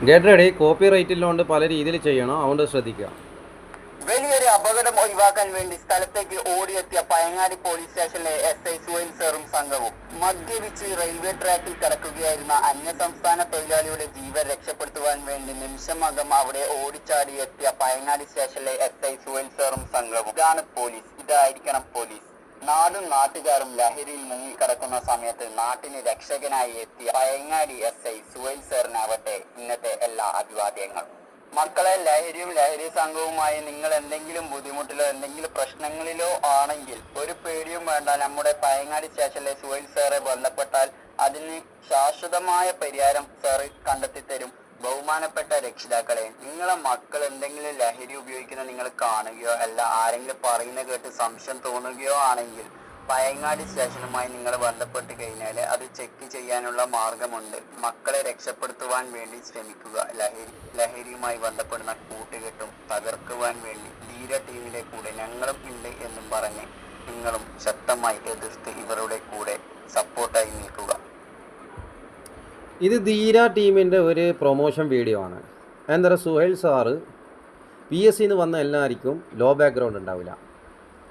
Get ready. Copy റൈറ്റിലുകൊണ്ട് പല രീതിയിൽ ചെയ്യണം, അതുകൊണ്ട് ശ്രദ്ധിക്കുക. വലിയൊരു അപകടം ഒഴിവാക്കാൻ വേണ്ടി സ്ഥലത്തേക്ക് ഓടിയെത്തിയ പയങ്ങാടി പോലീസ് സ്റ്റേഷനിലെ SI സുഹൈൽ സാറും സംഘവും മദ്യപിച്ച് റെയിൽവേ ട്രാക്കിൽ കിടക്കുകയായിരുന്ന അന്യസംസ്ഥാന തൊഴിലാളിയുടെ ജീവൻ രക്ഷപ്പെടുത്തുവാൻ വേണ്ടി നിമിഷമകം അവിടെ ഓടിച്ചാടി എത്തിയ പയങ്ങാടി സ്റ്റേഷനിലെ SI സുഹൈൽ സാറും സംഘവും. ഇതാണ് പോലീസ്, ഇതായിരിക്കണം പോലീസ്. നാടും നാട്ടുകാരും ലഹരിയിൽ മുങ്ങിക്കിടക്കുന്ന സമയത്ത് നാട്ടിന് രക്ഷകനായി എത്തിയ പയങ്ങാടി SI സുഹൈൽ സാറിനാവട്ടെ ഇന്നത്തെ എല്ലാ അഭിവാദ്യങ്ങളും. മക്കളെ, ലഹരിയും ലഹരി സംഘവുമായി നിങ്ങൾ എന്തെങ്കിലും ബുദ്ധിമുട്ടിലോ എന്തെങ്കിലും പ്രശ്നങ്ങളിലോ ആണെങ്കിൽ ഒരു പേടിയും വേണ്ട. നമ്മുടെ പയങ്ങാടി സ്റ്റേഷനിലെ സുഹൈൽ സാറെ ബന്ധപ്പെട്ടാൽ അതിന് ശാശ്വതമായ പരിഹാരം സാറ് കണ്ടെത്തി തരും. ബഹുമാനപ്പെട്ട രക്ഷിതാക്കളെ, നിങ്ങളെ മക്കൾ എന്തെങ്കിലും ലഹരി ഉപയോഗിക്കുന്ന നിങ്ങൾ കാണുകയോ അല്ല ആരെങ്കിലും പറയുന്ന കേട്ട് സംശയം തോന്നുകയോ ആണെങ്കിൽ പയങ്ങാടി സ്റ്റേഷനുമായി നിങ്ങൾ ബന്ധപ്പെട്ട് കഴിഞ്ഞാൽ അത് ചെക്ക് ചെയ്യാനുള്ള മാർഗമുണ്ട്. മക്കളെ രക്ഷപ്പെടുത്തുവാൻ വേണ്ടി ശ്രമിക്കുക. ലഹരിയുമായി ബന്ധപ്പെടുന്ന കൂട്ടുകെട്ടും തകർക്കുവാൻ വേണ്ടി ധീര ടീമിന്റെ കൂടെ ഞങ്ങളും ഉണ്ട് എന്നും പറഞ്ഞ് നിങ്ങളും ശക്തമായി എതിർത്ത് ഇവരുടെ കൂടെ സപ്പോർട്ടായി നിൽക്കുക. ഇത് ധീര ടീമിൻ്റെ ഒരു പ്രൊമോഷൻ വീഡിയോ ആണ്. എന്താ പറയുക, സുഹൈൽ സാറ് PSCന്ന് വന്ന എല്ലാവർക്കും ലോ ബാക്ക്ഗ്രൗണ്ട് ഉണ്ടാവില്ല.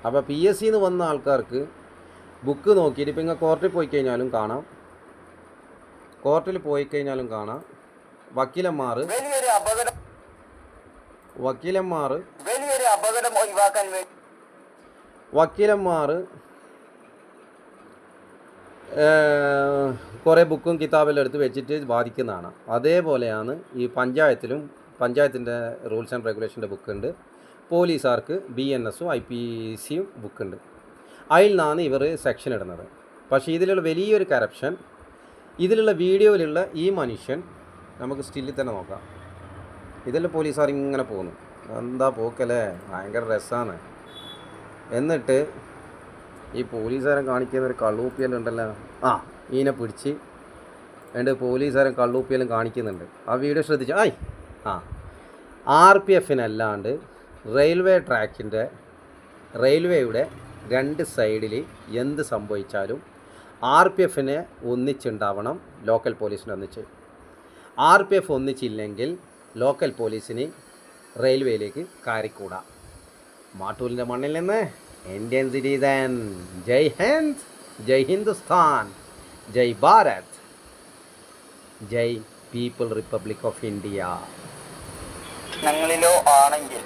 അപ്പോൾ PSCന്ന് വന്ന ആൾക്കാർക്ക് ബുക്ക് നോക്കിയിട്ട് ഇപ്പോൾ ഇങ്ങനെ കോർട്ടിൽ പോയി കഴിഞ്ഞാലും കാണാം, വക്കീലന്മാർ കുറേ ബുക്കും കിതാബെല്ലാം എടുത്ത് വെച്ചിട്ട് ബാധിക്കുന്നതാണ്. അതേപോലെയാണ് ഈ പഞ്ചായത്തിൻ്റെ റൂൾസ് ആൻഡ് റെഗുലേഷൻ്റെ ബുക്കുണ്ട്, പോലീസുകാർക്ക് BNSഉം IPCയും ബുക്കുണ്ട്. അതിൽ നിന്നാണ് ഇവർ സെക്ഷൻ ഇടുന്നത്. പക്ഷേ ഇതിലുള്ള വലിയൊരു കറപ്ഷൻ, ഇതിലുള്ള വീഡിയോയിലുള്ള ഈ മനുഷ്യൻ, നമുക്ക് സ്റ്റില്ലിൽ തന്നെ നോക്കാം. ഇതെല്ലാം പോലീസുകാർ ഇങ്ങനെ പോകുന്നു, എന്താ പോക്കല്ലേ, ഭയങ്കര രസമാണ്. എന്നിട്ട് ഈ പോലീസുകാരൻ കാണിക്കുന്ന ഒരു കള്ളൂപ്പിയെല്ലാം ഉണ്ടല്ലോ, ഇതിനെ പിടിച്ച് എൻ്റെ പോലീസുകാരൻ കള്ളൂപ്പിയെല്ലാം കാണിക്കുന്നുണ്ട്. ആ വീഡിയോ ശ്രദ്ധിച്ചു. RPFനല്ലാണ്ട് റെയിൽവേയുടെ രണ്ട് സൈഡിൽ എന്ത് സംഭവിച്ചാലും RPFനെ ഒന്നിച്ചുണ്ടാവണം, ലോക്കൽ പോലീസിന് ഒന്നിച്ച്. RPF ഒന്നിച്ചില്ലെങ്കിൽ ലോക്കൽ പോലീസിന് റെയിൽവേയിലേക്ക് കയറിക്കൂടാ. മാട്ടൂലിൻ്റെ മണ്ണിൽ നിന്ന് Indian citizen, Jai Hind, Jai Hindustan, Jai Bharat, Jai people republic of India. ഞങ്ങളിലോ ആണെങ്കിൽ